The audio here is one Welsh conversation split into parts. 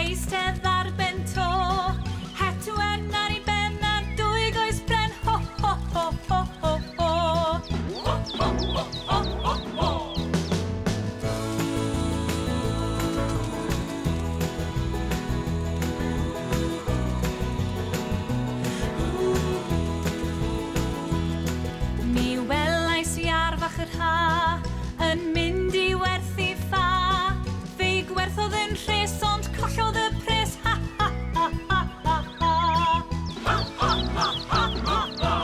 eistedd ar ben to, het wen ar ei ben a dwy goes bren. Ho, ho, ho, ho, ho, ho. Ho, ho, ho, ho, ho, ho. Mi welais I arfach yr ha, yn mynd I werthu ffa. Fe gwerthodd yn rhes ond collodd y pres. Ha, ha, ha, ha, ha, ha. Ha, ha, ha, ha, ha, ha.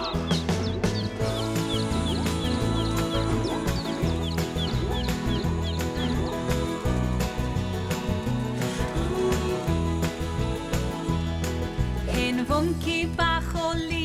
Hyn fwnci bach o li